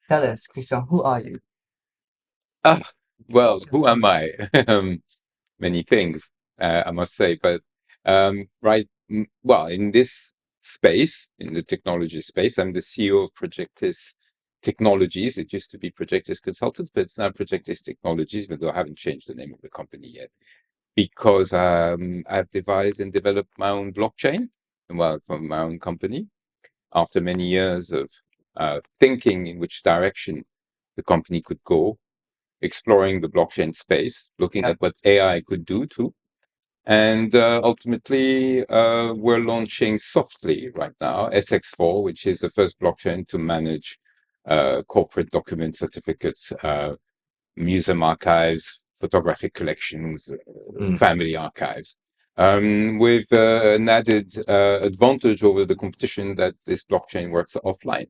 Tell us, Christian, who are you? Ah, well, who am I? Many things, I must say, but well, in this space, in the technology space, I'm the CEO of Projectis Technologies. It used to be Projectis Consultants, but it's now Projectis Technologies, even though I haven't changed the name of the company yet, because I've devised and developed my own blockchain, well, from my own company, after many years of thinking in which direction the company could go, exploring the blockchain space, looking Yeah. at what AI could do too. And ultimately, we're launching softly right now SX4, which is the first blockchain to manage corporate document certificates, museum archives, photographic collections, family archives. With an added advantage over the competition that this blockchain works offline.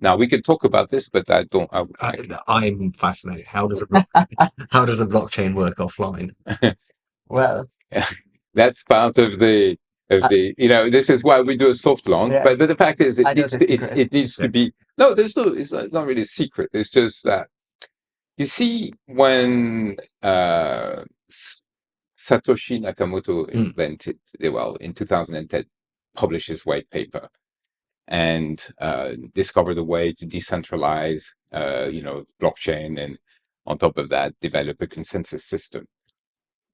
Now we could talk about this, but I don't. I'm fascinated. How does how does a blockchain work offline? Well, That's part of the this is why we do a soft launch. yes, But the fact is, I know the secret. it needs to be it's not really a secret. It's just that you see when Satoshi Nakamoto invented, well, in 2010, published his white paper and discovered a way to decentralize, blockchain, and on top of that, develop a consensus system.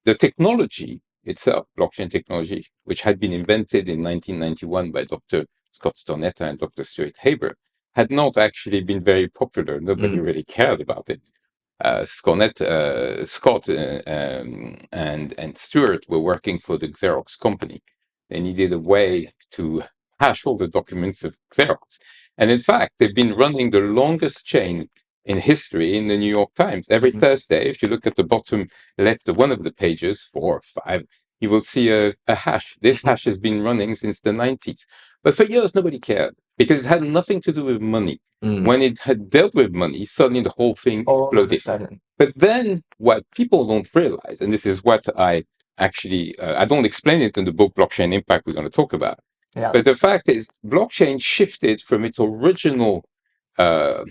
The technology itself, blockchain technology, which had been invented in 1991 by Dr. Scott Stornetta and Dr. Stuart Haber, had not actually been very popular. Nobody really cared about it. Scott and Stuart were working for the Xerox company. They needed a way to hash all the documents of Xerox. And in fact, they've been running the longest chain in history in the New York Times. Every Thursday, if you look at the bottom left of one of the pages, 4 or 5, you will see a hash. This hash has been running since the 90s. But for years, nobody cared because it had nothing to do with money. When it had dealt with money, suddenly the whole thing All of a exploded. sudden. But then what people don't realize, and this is what I actually, I don't explain it in the book Blockchain Impact we're going to talk about, Yeah. but the fact is blockchain shifted from its original uh,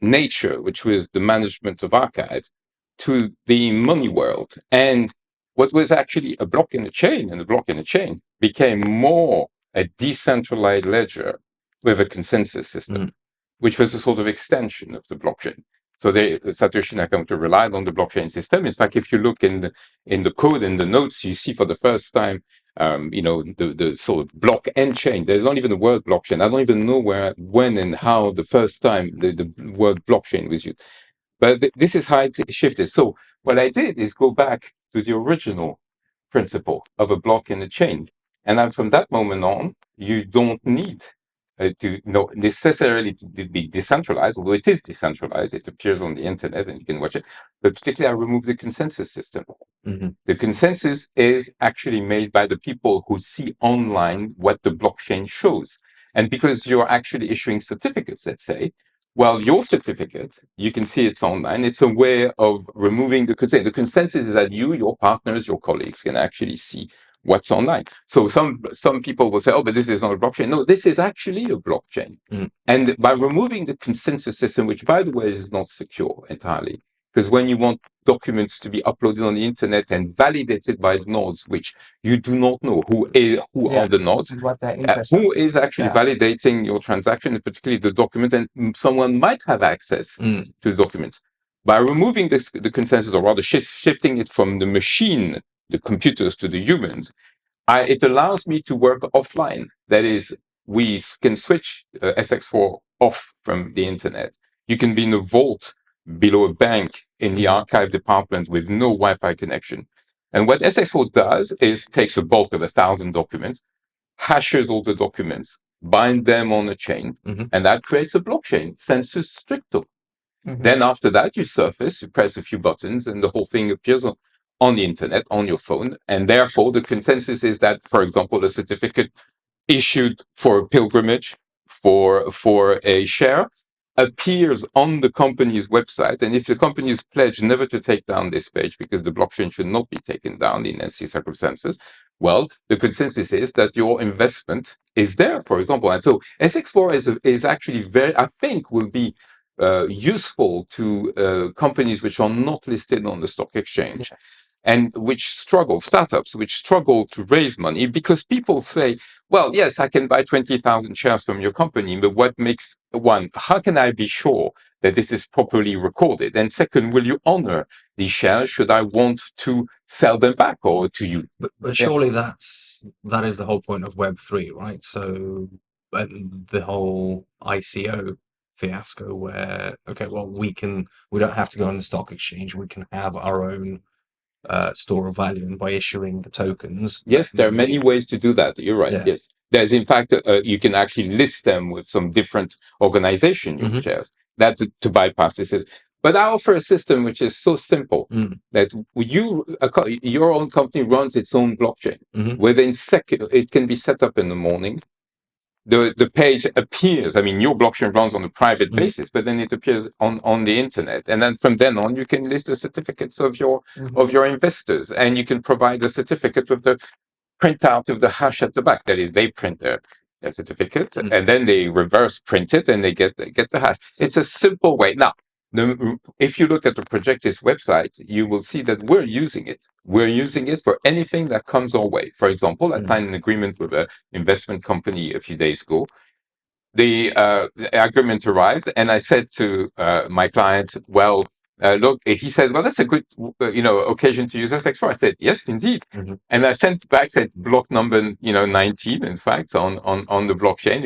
nature, which was the management of archives, to the money world. And what was actually a block in a chain, and a block in a chain became more a decentralized ledger with a consensus system, which was a sort of extension of the blockchain. So Satoshi Nakamoto relied on the blockchain system. In fact, if you look in the code, in the notes, you see for the first time, the sort of block and chain. There's not even the word blockchain. I don't even know when, and how the first time the word blockchain was used. But this is how it shifted. So what I did is go back to the original principle of a block and a chain. And then from that moment on, you don't need to necessarily to be decentralized, although it is decentralized. It appears on the internet and you can watch it. But particularly, I removed the consensus system. The consensus is actually made by the people who see online what the blockchain shows. And because you're actually issuing certificates, let's say, well, your certificate, you can see it's online. It's a way of removing the consensus. The consensus is that you, your partners, your colleagues can actually see what's online. So some people will say, oh, but this is not a blockchain. No, this is actually a blockchain. And by removing the consensus system, which by the way is not secure entirely, because when you want documents to be uploaded on the internet and validated by the nodes, which you do not know who are the nodes, What their interest who is actually validating your transaction, and particularly the document, and someone might have access to the document. By removing the consensus, or rather shifting it from the machine, the computers, to the humans, it allows me to work offline. That is, we can switch SX4 off from the internet. You can be in a vault below a bank in the archive department with no Wi-Fi connection. And what SX4 does is takes a bulk of 1,000 documents, hashes all the documents, bind them on a chain, and that creates a blockchain, sensus stricto. Then after that, you surface, you press a few buttons, and the whole thing appears on the internet, on your phone. And therefore, the consensus is that, for example, a certificate issued for a pilgrimage, for a share, appears on the company's website. And if the company is pledged never to take down this page, because the blockchain should not be taken down in any circumstances, well, the consensus is that your investment is there, for example. And so SX4 is actually I think will be useful to companies which are not listed on the stock exchange. Yes. And which struggle, startups which struggle to raise money, because people say, well, yes, I can buy 20,000 shares from your company, but what makes, one, how can I be sure that this is properly recorded? And second, will you honor these shares should I want to sell them back or to you? But surely that is the whole point of Web3, right? So the whole ICO fiasco where, okay, well, we don't have to go on the stock exchange. We can have our own store of value, and by issuing the tokens. Yes, there are many ways to do that. You're right. Yeah. Yes. There's, in fact, you can actually list them with some different organization, your shares, that to bypass this. But I offer a system which is so simple that your own company runs its own blockchain. Within seconds, it can be set up in the morning. The page appears. I mean, your blockchain runs on a private basis, but then it appears on the internet, and then from then on, you can list the certificates of your investors, and you can provide a certificate with the printout of the hash at the back. That is, they print their certificate, and then they reverse print it, and they get the hash. It's a simple way. Now, if you look at the Projectis website, you will see that we're using it. We're using it for anything that comes our way. For example, I signed an agreement with an investment company a few days ago. The agreement arrived, and I said to my client, well, look, he said, well, that's a good, occasion to use SX4. I said, yes, indeed. And I sent back, said block number, 19, in fact, on the blockchain.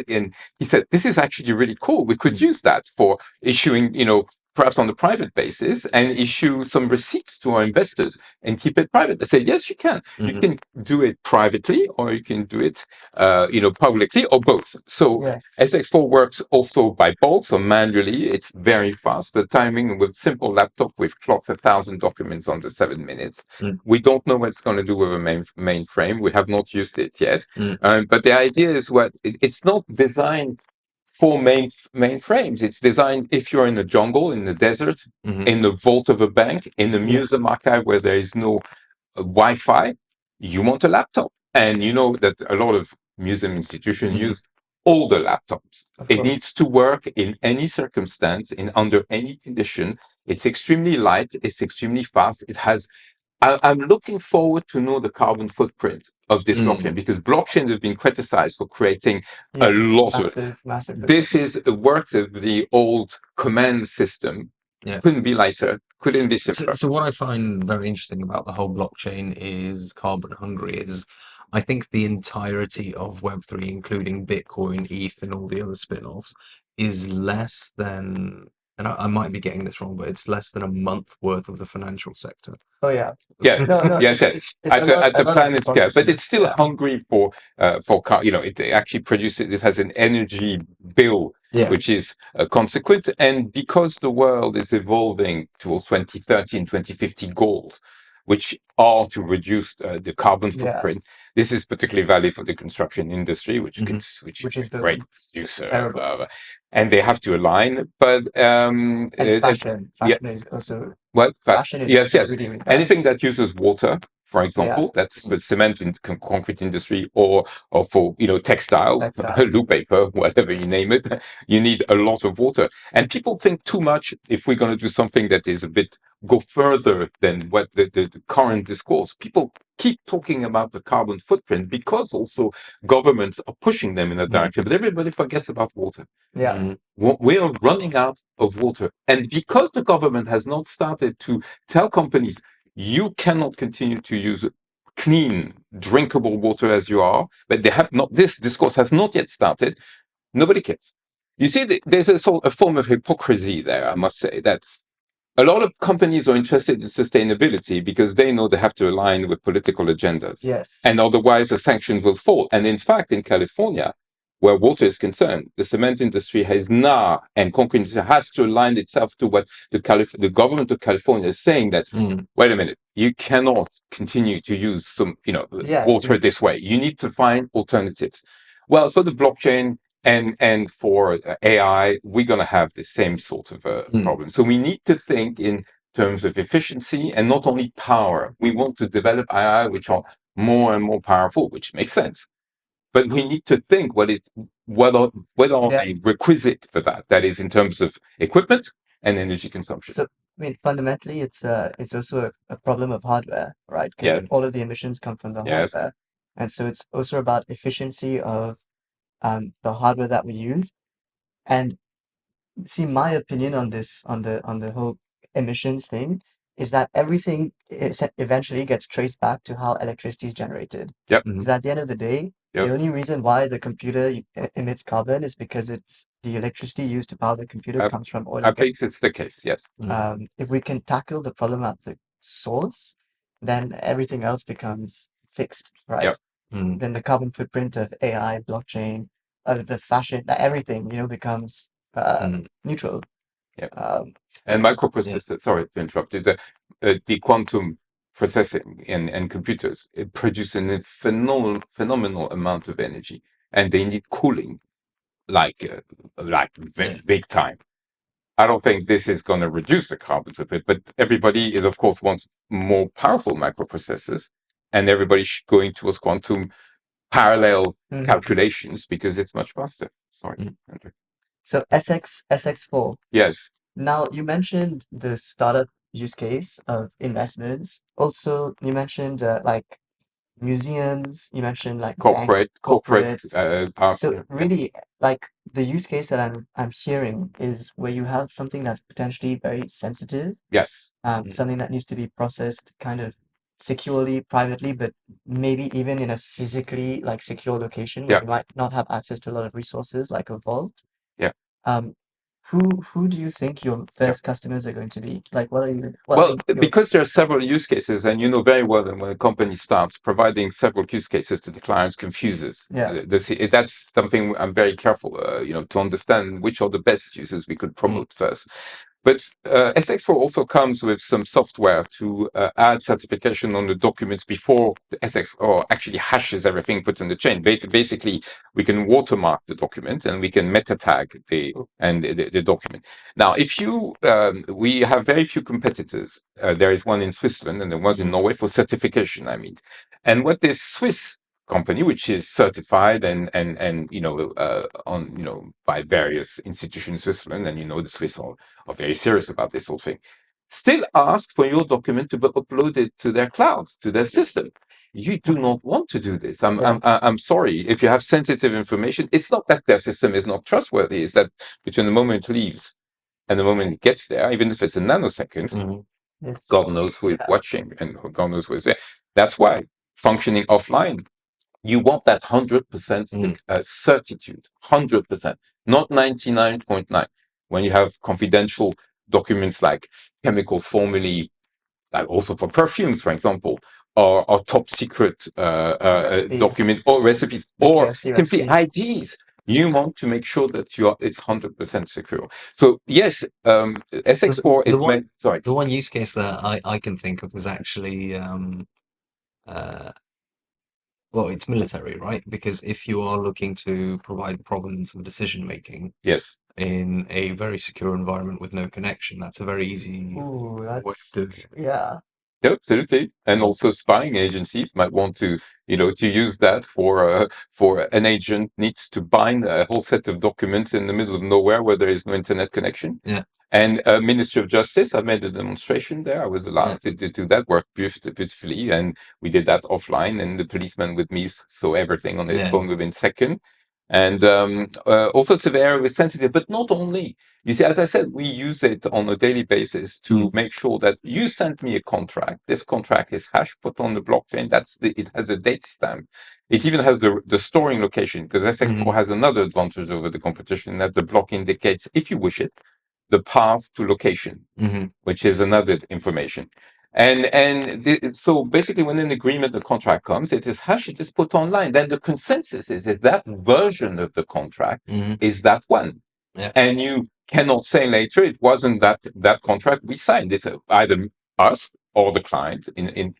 And he said, this is actually really cool. We could use that for issuing, perhaps on the private basis, and issue some receipts to our investors and keep it private. I said, yes, you can. You can do it privately, or you can do it, publicly, or both. So SX4 works also by bulk, so manually. It's very fast. The timing with simple laptop, we've clocked 1,000 documents under 7 minutes. We don't know what it's going to do with a mainframe. We have not used it yet. But the idea is it's not designed for mainframes. It's designed if you're in the jungle, in the desert, in the vault of a bank, in the museum archive where there is no Wi-Fi. You want a laptop, and you know that a lot of museum institutions use older laptops. It needs to work in any circumstance, under any condition. It's extremely light. It's extremely fast. It has. I'm looking forward to know the carbon footprint of this blockchain, because blockchain has been criticized for creating a lot of massive. This is works of the old command system. Couldn't be lighter, couldn't be simpler. So what I find very interesting about the whole blockchain is carbon hungry. Is I think the entirety of Web3, including Bitcoin, ETH, and all the other spin-offs, is less than, and I might be getting this wrong, but it's less than a month worth of the financial sector. Oh yeah. Yes. Yes. It's At the planet scale, but it's still yeah. hungry for it actually produces. It has an energy bill which is consequent, and because the world is evolving towards 2030 and 2050 goals, which are to reduce the carbon footprint. This is particularly valid for the construction industry, which is a great producer of, and they have to align. But and fashion is also fashion is yes. really bad. Anything that uses water, for example, that's the cement and concrete industry, or for textiles, blue paper, whatever you name it, you need a lot of water. And people think too much if we're going to do something that is a bit go further than what the current discourse. People keep talking about the carbon footprint because also governments are pushing them in that direction, but everybody forgets about water. We are running out of water, and because the government has not started to tell companies, you cannot continue to use clean, drinkable water as you are, but they have not. This discourse has not yet started. Nobody cares. You see, there's a form of hypocrisy there, I must say, that a lot of companies are interested in sustainability because they know they have to align with political agendas. Yes. And otherwise the sanctions will fall. And in fact, in California, where water is concerned, the cement industry and concrete industry has to align itself to what the government of California is saying, that, wait a minute, you cannot continue to use some, water this way. You need to find alternatives. Well, for the blockchain, and for AI, we're going to have the same sort of problem. So we need to think in terms of efficiency and not only power. We want to develop AI which are more and more powerful, which makes sense. But we need to think what are the requisite for that? That is in terms of equipment and energy consumption. So, I mean, fundamentally, it's also a problem of hardware, right? Because all of the emissions come from the hardware, and so it's also about efficiency of the hardware that we use. And see, my opinion on this, on the whole emissions thing, is that everything eventually gets traced back to how electricity is generated. Yep. Because at the end of the day, the only reason why the computer emits carbon is because it's the electricity used to power the computer comes from oil and I gas. think it's the case, yes. If we can tackle the problem at the source, then everything else becomes fixed, right? Yep. Then the carbon footprint of AI, blockchain, the fashion, everything, becomes neutral. And microprocessors, sorry to interrupt you, the quantum processing and computers, it produce a phenomenal amount of energy, and they need cooling like big time. I don't think this is going to reduce the carbon footprint, but everybody is, of course, wants more powerful microprocessors, and everybody's going towards quantum parallel calculations because it's much faster. Sorry, Andrew. So SX4. Yes. Now, you mentioned the startup use case of investments. Also, you mentioned like museums, you mentioned like corporate. So really, like the use case that I'm hearing is where you have something that's potentially very sensitive. Yes. Something that needs to be processed kind of securely, privately, but maybe even in a physically like secure location where you might not have access to a lot of resources, like a vault. Yeah. Who do you think your first customers are going to be? Like, what are you? Because there are several use cases, and you know very well that when a company starts providing several use cases to the clients, confuses. Yeah. That's something I'm very careful, to understand which are the best uses we could promote first. But SX4 also comes with some software to add certification on the documents before the SX4 actually hashes everything put in the chain. Basically, we can watermark the document and we can meta tag the document. Now, we have very few competitors. There is one in Switzerland and there was in Norway for certification, I mean. And what this Swiss company, which is certified and by various institutions in Switzerland, and the Swiss are very serious about this whole thing, still ask for your document to be uploaded to their cloud, to their system. You do not want to do this. I'm sorry. If you have sensitive information, it's not that their system is not trustworthy. It's that between the moment it leaves and the moment it gets there, even if it's a nanosecond, God knows who is watching and God knows who is there. That's why functioning offline, you want that 100% certitude, 100%, not 99.9. When you have confidential documents like chemical formulae, like also for perfumes, for example, or top secret document or recipes, or simply IDs, you want to make sure that it's 100% secure. So yes, SX4 the one use case that I can think of is actually it's military, right? Because if you are looking to provide provenance of decision making, yes, in a very secure environment with no connection, that's a very easy way to yeah. Yeah, absolutely. And also spying agencies might want to use that for an agent needs to bind a whole set of documents in the middle of nowhere where there is no internet connection. Yeah. And Ministry of Justice, I made a demonstration there. I was allowed to do that work beautifully, and we did that offline. And the policeman with me saw everything on his phone within seconds. And also it's a very sensitive, but not only. You see, as I said, we use it on a daily basis to make sure that you sent me a contract. This contract is hash put on the blockchain. It has a date stamp. It even has the storing location, because SX4 has another advantage over the competition, that the block indicates, if you wish it, the path to location, which is another information. So basically, when an agreement, the contract comes, it is hashed, it is put online. Then the consensus is that version of the contract is that one. Yeah. And you cannot say later it wasn't that contract we signed. It's either us or the client in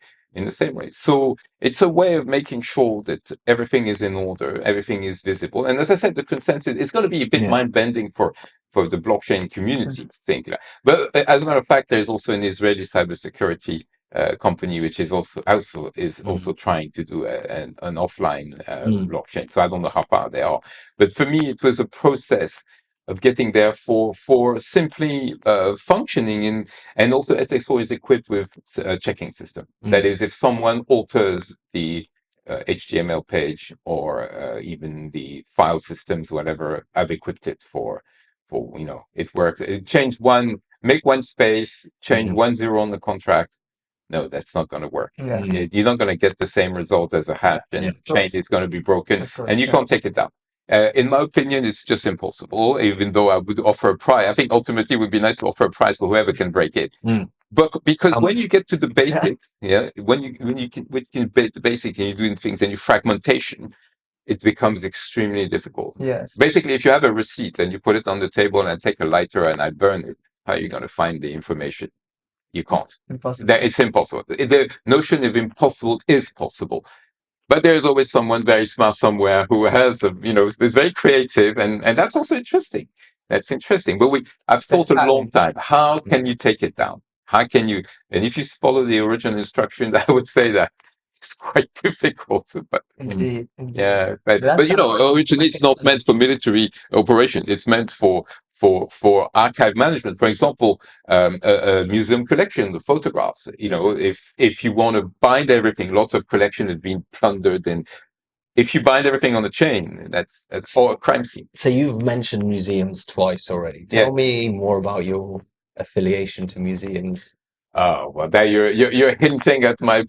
the same way. So it's a way of making sure that everything is in order, everything is visible. And as I said, the consensus is going to be a bit mind-bending for the blockchain community to think. But as a matter of fact, there's also an Israeli cybersecurity company which is also trying to do an offline blockchain. So I don't know how far they are, but for me it was a process of getting there for simply functioning and also SX4 is equipped with a checking system. That is, if someone alters the HTML page or even the file systems, whatever, I've equipped it for it works. It make one space, change 1 0 on the contract. No, that's not going to work. Yeah. You're not going to get the same result as a hash, and the chain is going to be broken, and you can't take it down. In my opinion, it's just impossible. Even though I would offer a price, I think ultimately it would be nice to offer a price for whoever can break it. But because when you get to the basics, when you can the basic and you're doing things and you fragmentation, it becomes extremely difficult. Yes. Basically, if you have a receipt and you put it on the table and I take a lighter and I burn it, how are you going to find the information? You can't. Impossible. It's impossible. The notion of impossible is possible. But there's always someone very smart somewhere who has, is very creative, and that's also interesting. That's interesting. But I've thought a long time, how can you take it down? How can you, and if you follow the original instructions, I would say that it's quite difficult. But Indeed. yeah, but originally it's not meant for military operation. It's meant for archive management. For example, a museum collection of photographs. If you want to bind everything, lots of collection has been plundered, and if you bind everything on the chain, that's all a crime scene. So you've mentioned museums twice already. Tell me more about your affiliation to museums. Oh well, there you're hinting at my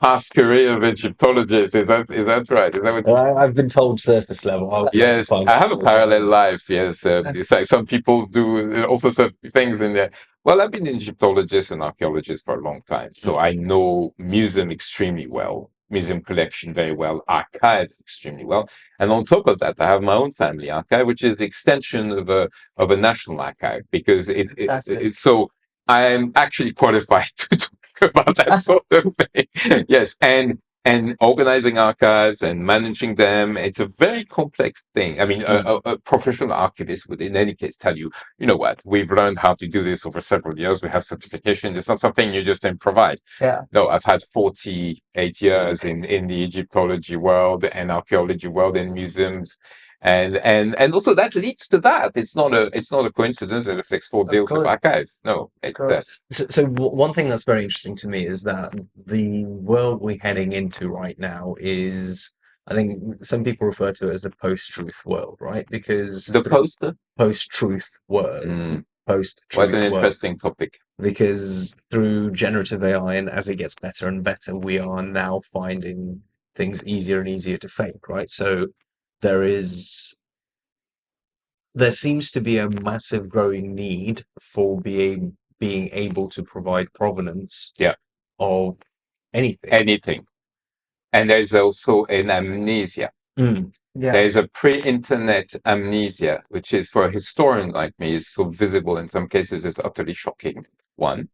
past career of Egyptologist. Is that right? Is that what? I've been told surface level. Yes, I have a parallel life. Yes, it's like some people do also some things in there. Well, I've been an Egyptologist and archaeologist for a long time, so I know museum extremely well, museum collection very well, archives extremely well, and on top of that, I have my own family archive, which is the extension of a national archive because it's so. I'm actually qualified to talk about that sort of thing. Yes, and organizing archives and managing them, it's a very complex thing. I mean, a professional archivist would, in any case, tell you, you know what, we've learned how to do this over several years. We have certification. It's not something you just improvise. Yeah. No, I've had 48 years in the Egyptology world and archaeology world in museums. And also that leads to that. It's not a coincidence that the SX4 deals with archives. No, so one thing that's very interesting to me is that the world we're heading into right now is, I think some people refer to it as the post-truth world, right? Because the post-truth world, post-truth. What an interesting topic. Because through generative AI and as it gets better and better, we are now finding things easier and easier to fake, right? So there seems to be a massive growing need for being able to provide provenance of anything. And there's also an amnesia. There's a pre-internet amnesia, which is, for a historian like me, is so visible in some cases, it's utterly shocking. One.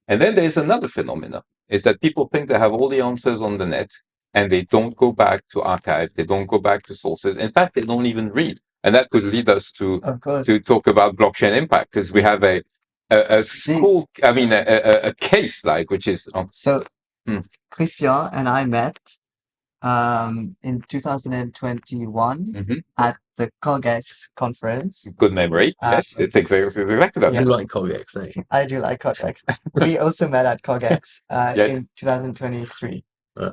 And then there's another phenomenon, is that people think they have all the answers on the net, and they don't go back to archives, they don't go back to sources. In fact, they don't even read. And that could lead us to talk about blockchain impact, because we have a case which is... So Christian and I met in 2021 at the COGEX conference. Good memory. Yes, it's exactly that. You like COGEX, don't you? I do like COGEX. We also met at COGEX in 2023,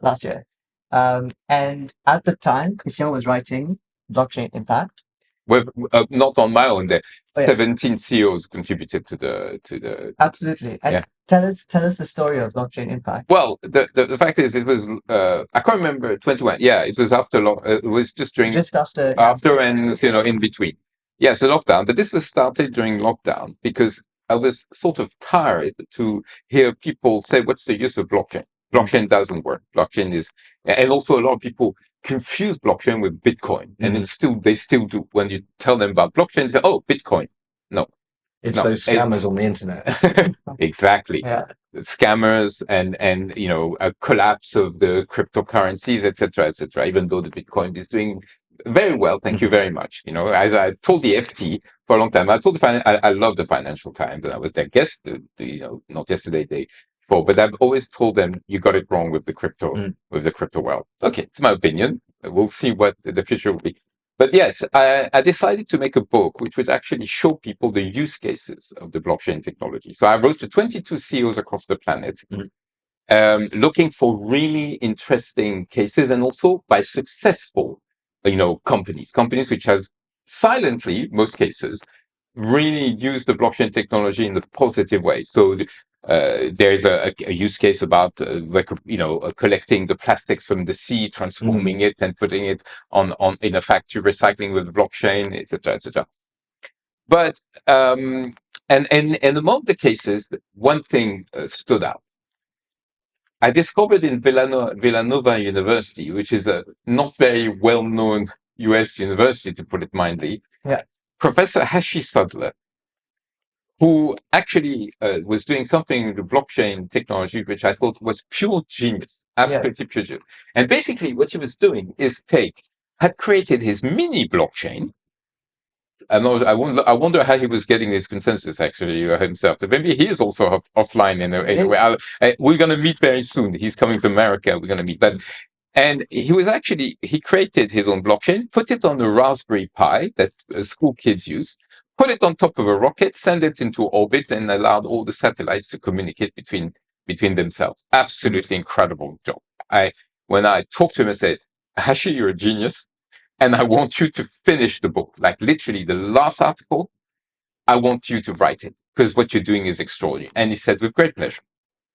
last year. And at the time, Christian was writing Blockchain Impact. Well, not on my own. There, 17 CEOs contributed to the. Absolutely. And tell us the story of Blockchain Impact. Well, the fact is, it was I can't remember 21. Yeah, it was after it was just after and in between. Yeah, it's a lockdown, but this was started during lockdown because I was sort of tired to hear people say, "What's the use of blockchain? Blockchain doesn't work. Blockchain is," and also a lot of people confuse blockchain with Bitcoin, and they still do. When you tell them about blockchain, they say, "Oh, Bitcoin." No, it's those scammers on the internet. Exactly. Yeah. Scammers and a collapse of the cryptocurrencies, etc. Even though the Bitcoin is doing very well, thank you very much. As I told the FT for a long time, I love the Financial Times, and I was their guest. Not yesterday, before, but I've always told them you got it wrong with the crypto world. Okay, it's my opinion. We'll see what the future will be. But yes, I decided to make a book which would actually show people the use cases of the blockchain technology. So I wrote to 22 CEOs across the planet, looking for really interesting cases, and also by successful, companies which has silently, most cases, really use the blockchain technology in a positive way. So there's a use case about collecting the plastics from the sea, transforming it, and putting it on in a factory, recycling with blockchain, etc., etc. But and among the cases, one thing stood out. I discovered in Villanova University, which is a not very well-known US university, to put it mildly, Professor Hashi Sudler, who actually was doing something in the blockchain technology, which I thought was pure genius, absolutely pure genius. And basically what he was doing is had created his mini blockchain. I wonder how he was getting his consensus actually himself. Maybe he is also offline in a way. We're going to meet very soon. He's coming from America. We're going to meet. And he created his own blockchain, put it on a Raspberry Pi that school kids use, put it on top of a rocket, send it into orbit, and allowed all the satellites to communicate between themselves. Absolutely incredible job. When I talked to him, I said, Hashi, you're a genius. And I want you to finish the book, like literally the last article. I want you to write it because what you're doing is extraordinary. And he said, with great pleasure.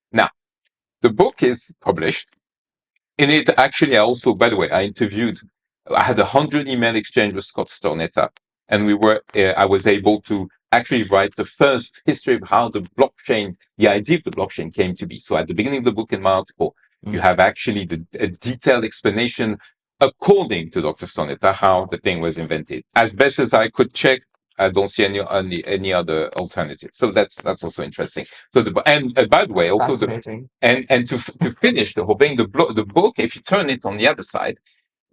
Now, the book is published. In it, actually, I had 100 email exchange with Scott Stornetta, and I was able to actually write the first history of how the idea of the blockchain came to be. So at the beginning of the book, in my article, you have actually a detailed explanation according to Dr. Stornetta, how the thing was invented. As best as I could check, I don't see any other alternative. So that's also interesting. So by the way, also to finish the whole thing, the book, if you turn it on the other side,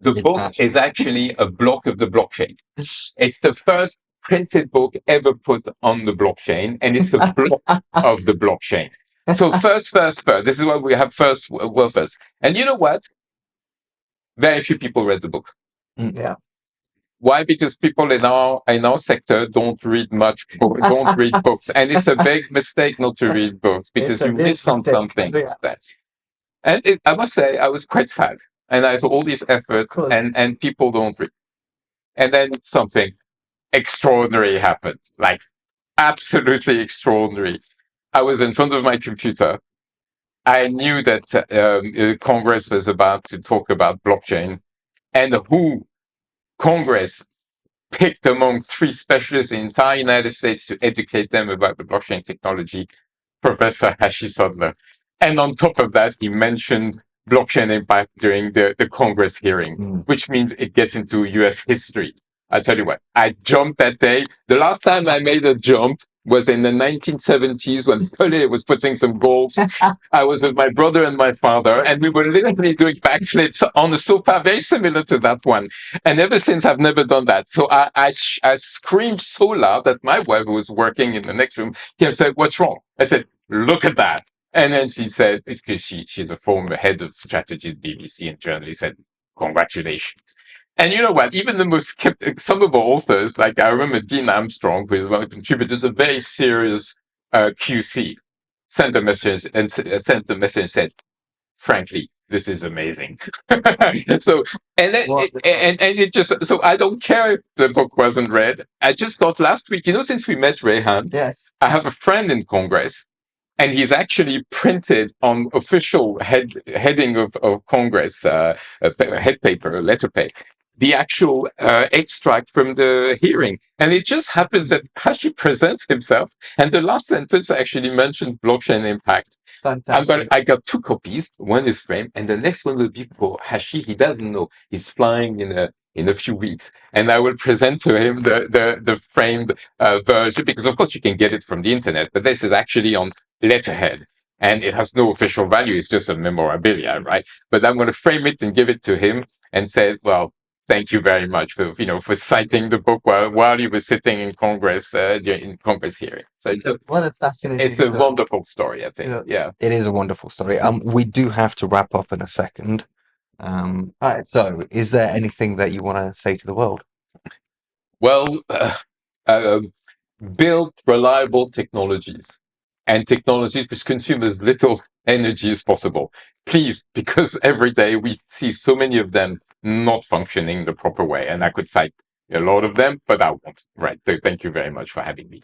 the book is actually a block of the blockchain. It's the first printed book ever put on the blockchain, and it's a block of the blockchain. So first. This is what we have first. And you know what? Very few people read the book. Yeah. Why? Because people in our sector don't read don't read books, and it's a big mistake not to read books because you miss on something. Yeah. And I must say, I was quite sad, and I thought all this effort, and people don't read. And then something extraordinary happened, like absolutely extraordinary. I was in front of my computer. I knew that Congress was about to talk about blockchain, and who Congress picked among 3 specialists in the entire United States to educate them about the blockchain technology, Professor Hashi Sudler. And on top of that, he mentioned blockchain impact during the Congress hearing, which means it gets into US history. I tell you what, I jumped that day. The last time I made a jump was in the 1970s when Pelé was putting some goals. I was with my brother and my father, and we were literally doing backflips on the sofa, very similar to that one. And ever since, I've never done that. So I screamed so loud that my wife, who was working in the next room, came and said, "What's wrong?" I said, "Look at that." And then she said, because she's a former head of strategy at BBC and journalist, said, "Congratulations." And you know what? Even the most skeptical, some of our authors, like I remember Dean Armstrong, who is one of the contributors, a very serious QC, sent a message and said, "Frankly, this is amazing." So it just, so I don't care if the book wasn't read. I just got last week, since we met Rehan, yes, I have a friend in Congress. And he's actually printed on official heading of Congress, head paper, letter pay, the actual extract from the hearing. And it just happens that Hashi presents himself, and the last sentence actually mentioned blockchain impact. Fantastic. I got 2 copies. One is framed, and the next one will be for Hashi. He doesn't know. He's flying in a few weeks, and I will present to him the framed version, because of course you can get it from the internet, but this is actually on letterhead, and it has no official value. It's just a memorabilia, right? But I'm going to frame it and give it to him and say, well, thank you very much for citing the book while you were sitting in Congress in Congress hearing. So what a fascinating it's a story. wonderful story, I think. Yeah. It is a wonderful story. We do have to wrap up in a second. All right. So, is there anything that you want to say to the world? Well, build reliable technologies and technologies which consume as little energy as possible. Please, because every day we see so many of them not functioning the proper way. And I could cite a lot of them, but I won't. Right. So thank you very much for having me.